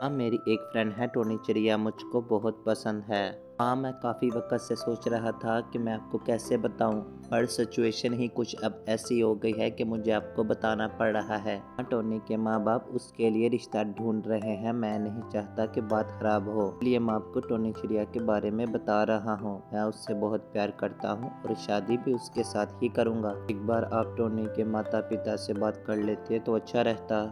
हाँ, मेरी एक फ्रेंड है टोनी चिड़िया, मुझको बहुत पसंद है। हाँ, मैं काफ़ी वक्त से सोच रहा था कि मैं आपको कैसे बताऊं, पर सिचुएशन ही कुछ अब ऐसी हो गई है कि मुझे आपको बताना पड़ रहा है। हाँ, टोनी के माँ बाप उसके लिए रिश्ता ढूंढ रहे हैं। मैं नहीं चाहता कि बात खराब हो, इसलिए मैं आपको टोनी चिड़िया के बारे में बता रहा हूँ। मैं उससे बहुत प्यार करता हूँ और शादी भी उसके साथ ही करूँगा। एक बार आप टोनी के माता पिता से बात कर लेते तो अच्छा रहता।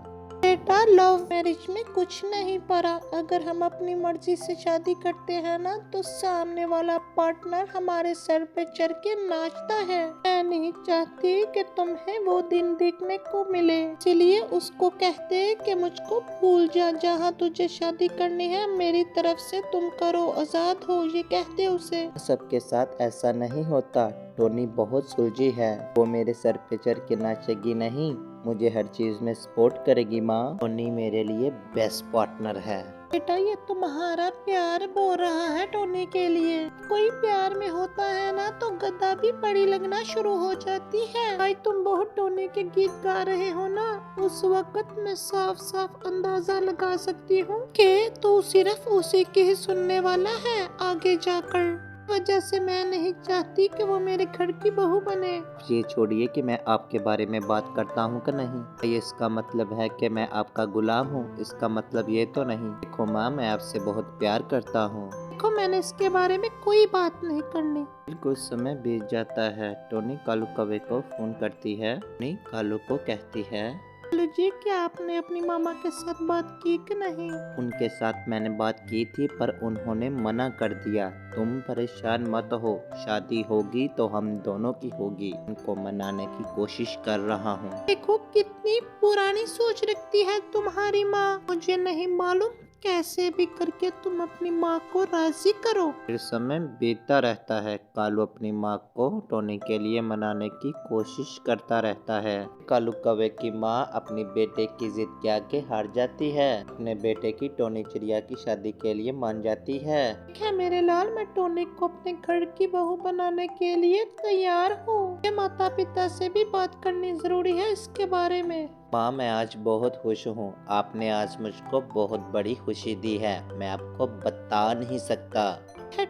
बेटा, लव मैरिज में कुछ नहीं पड़ा। अगर हम अपनी मर्जी से शादी करते हैं ना, तो सामने वाला पार्टनर हमारे सर पे चढ़ के नाचता है। मैं नहीं चाहती कि तुम्हें वो दिन देखने को मिले, इसलिए उसको कहते कि मुझको भूल जा। जहाँ तुझे शादी करनी है मेरी तरफ से तुम करो, आजाद हो, ये कहते उसे। सबके साथ ऐसा नहीं होता। टोनी बहुत सुलझी है, वो मेरे सर पे चढ़ के नाचेगी नहीं, मुझे हर चीज में सपोर्ट करेगी। माँ, टोनी मेरे लिए बेस्ट पार्टनर है। बेटा, ये तुम्हारा प्यार बोल रहा है टोनी के लिए। कोई प्यार में होता है ना तो गद्दा भी पड़ी लगना शुरू हो जाती है। भाई, तुम बहुत टोनी के गीत गा रहे हो ना, उस वक्त मैं साफ साफ अंदाजा लगा सकती हूँ कि तू सिर्फ उसी के ही सुनने वाला है आगे जाकर। वजह से मैं नहीं चाहती कि वो मेरे घर की बहू बने। ये छोड़िए कि मैं आपके बारे में बात करता हूँ कि नहीं। ये इसका मतलब है कि मैं आपका गुलाम हूँ? इसका मतलब ये तो नहीं। देखो माँ, मैं आपसे बहुत प्यार करता हूँ। देखो, मैंने इसके बारे में कोई बात नहीं करनी। कुछ समय बीत जाता है। टोनी कालू कौवे को फोन करती है। टोनी कालू को कहती है, हेलो जी, क्या आपने अपनी मामा के साथ बात की कि नहीं? उनके साथ मैंने बात की थी पर उन्होंने मना कर दिया। तुम परेशान मत हो, शादी होगी तो हम दोनों की होगी। उनको मनाने की कोशिश कर रहा हूँ। देखो, कितनी पुरानी सोच रखती है तुम्हारी माँ। मुझे नहीं मालूम, कैसे भी करके तुम अपनी माँ को राजी करो। फिर समय बीतता रहता है। कालू अपनी माँ को टोनी के लिए मनाने की कोशिश करता रहता है। कालू कौवे की माँ अपनी बेटे की जिद के आगे हार जाती है। अपने बेटे की टोनी चिड़िया की शादी के लिए मान जाती है। ठीक है मेरे लाल, मैं टोनी को अपने घर की बहू बनाने के लिए तैयार हूँ। माता पिता से भी बात करनी जरूरी है इसके बारे में। माँ, मैं आज बहुत खुश हूँ। आपने आज मुझको बहुत बड़ी खुशी दी है, मैं आपको बता नहीं सकता।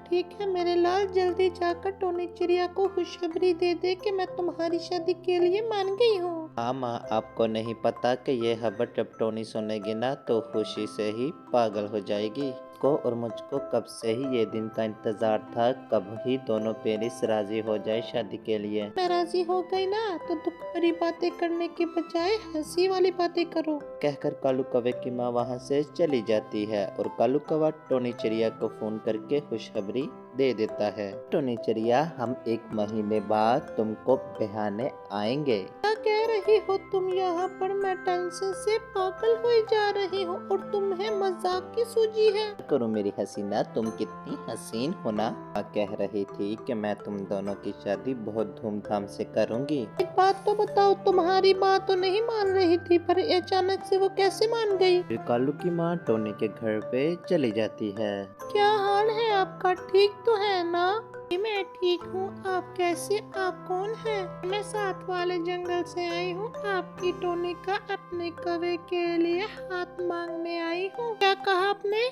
ठीक है मेरे लाल, जल्दी जाकर टोनी चिड़िया को खुशखबरी दे दे कि मैं तुम्हारी शादी के लिए मान गई हूँ। हाँ माँ, आपको नहीं पता कि ये खबर जब टोनी सुनेगी ना तो खुशी से ही पागल हो जाएगी। को और मुझको कब से ही ये दिन का इंतजार था, कब ही दोनों पेरेंट्स राजी हो जाए शादी के लिए। मैं राजी हो गई ना, तो दुख भरी बातें करने के बजाय हंसी वाली बातें करो। कहकर कालू कौवे की माँ वहाँ से चली जाती है और कालू कौवा टोनी चिड़िया को फोन करके खुशखबरी दे देता है। टोनी चिड़िया, हम 1 महीने बाद तुमको बिहाने आएंगे। क्या कह रही हो तुम यहाँ पर? मैं टेंशन से पागल हुई जा रही हूँ और तुम्हें मजाक की सूझी है। करो मेरी हसीना, तुम कितनी हसीन हो ना। माँ कह रही थी कि मैं तुम दोनों की शादी बहुत धूमधाम से करूँगी। एक बात तो बताओ, तुम्हारी माँ तो नहीं मान रही थी, पर अचानक से वो कैसे मान गई? फिर कालू की माँ टोनी के घर पे चली जाती है। क्या हाल है आपका? ठीक तो है ना? मैं ठीक हूँ, आप कैसे? आप कौन हैं? मैं साथ वाले जंगल से आई हूँ, आपकी टोनी का अपने कौवे के लिए हाथ मांगने आई हूँ। क्या कहा आपने?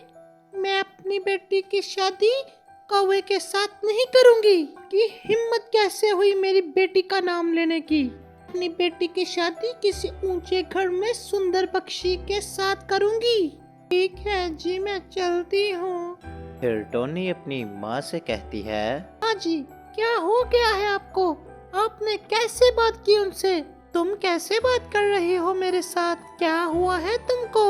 मैं अपनी बेटी की शादी कौवे के साथ नहीं करूँगी। कि हिम्मत कैसे हुई मेरी बेटी का नाम लेने की? अपनी बेटी की शादी किसी ऊंचे घर में सुंदर पक्षी के साथ करूँगी। ठीक है जी, मैं चलती हूँ। फिर टोनी अपनी माँ से कहती है, हाँ जी, क्या हो गया है आपको? आपने कैसे बात की उनसे? तुम कैसे बात कर रही हो मेरे साथ? क्या हुआ है तुमको?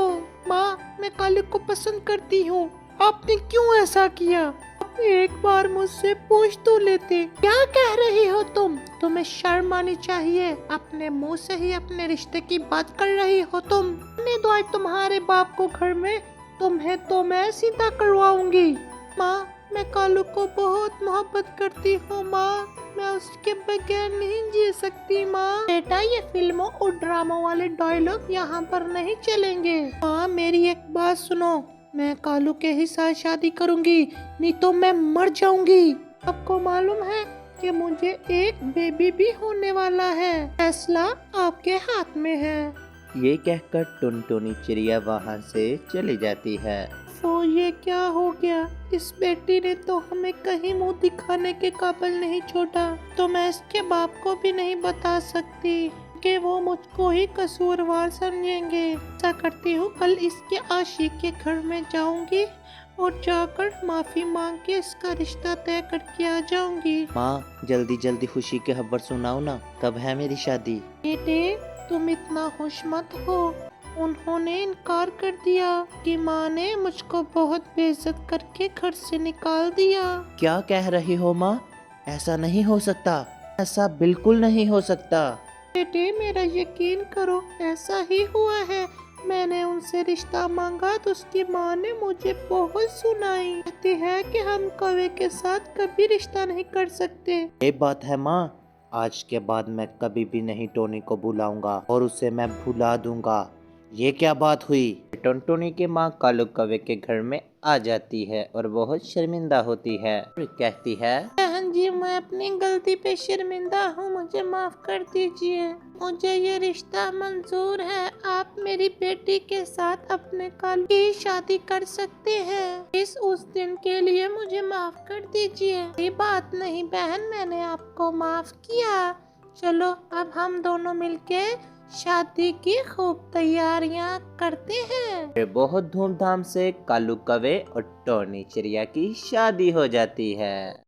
माँ, मैं कालू को पसंद करती हूँ। आपने क्यों ऐसा किया? आप एक बार मुझसे पूछ तो लेते। क्या कह रही हो तुम? तुम्हें शर्म आनी चाहिए। अपने मुंह से ही अपने रिश्ते की बात कर रही हो तुम। नहीं तो आज तुम्हारे बाप को घर में तुम्हें तो मैं सीधा करवाऊंगी। माँ, मैं कालू को बहुत मोहब्बत करती हूँ माँ, मैं उसके बगैर नहीं जी सकती माँ। बेटा, ये फिल्मों और ड्रामों वाले डायलॉग यहाँ पर नहीं चलेंगे। माँ, मेरी एक बात सुनो, मैं कालू के ही साथ शादी करूँगी, नहीं तो मैं मर जाऊंगी। आपको मालूम है कि मुझे एक बेबी भी होने वाला है। फैसला आपके हाथ में है। ये कहकर टुनटुनी चिड़िया वहाँ से चली जाती है। तो ये क्या हो गया? इस बेटी ने तो हमें कहीं मुंह दिखाने के काबिल नहीं छोड़ा। तो मैं इसके बाप को भी नहीं बता सकती कि वो मुझको ही कसूरवार समझेंगे। ऐसा करती हूँ, कल इसके आशिक के घर में जाऊंगी और जाकर माफी मांग के इसका रिश्ता तय करके आ जाऊंगी। माँ जल्दी जल्दी खुशी की खबर सुनाओ ना, कब है मेरी शादी? बेटे तुम इतना खुश मत हो। उन्होंने इनकार कर दिया कि माँ ने मुझको बहुत बेइज्जत करके घर से निकाल दिया। क्या कह रही हो माँ? ऐसा नहीं हो सकता, ऐसा बिल्कुल नहीं हो सकता। बेटे मेरा यकीन करो, ऐसा ही हुआ है। मैंने उनसे रिश्ता मांगा तो उसकी माँ ने मुझे बहुत सुनाई। कहती है कि हम कौवे के साथ कभी रिश्ता नहीं कर सकते। ये बात है माँ, आज के बाद मैं कभी भी नहीं टोनी को बुलाऊंगा और उसे मैं भुला दूंगा। ये क्या बात हुई? टुनटुनी की माँ कालू कौवे के घर में आ जाती है और बहुत शर्मिंदा होती है और कहती है, बहन जी मैं अपनी गलती पे शर्मिंदा हूँ, मुझे माफ कर दीजिए। मुझे ये रिश्ता मंजूर है। आप मेरी बेटी के साथ अपने कालू की शादी कर सकते हैं। उस दिन के लिए मुझे माफ कर दीजिए। ये बात नहीं बहन, मैंने आपको माफ किया। चलो अब हम दोनों मिलके शादी की खूब तैयारियां करते हैं। फिर बहुत धूमधाम से कालू कौवे और टोनी चिड़िया की शादी हो जाती है।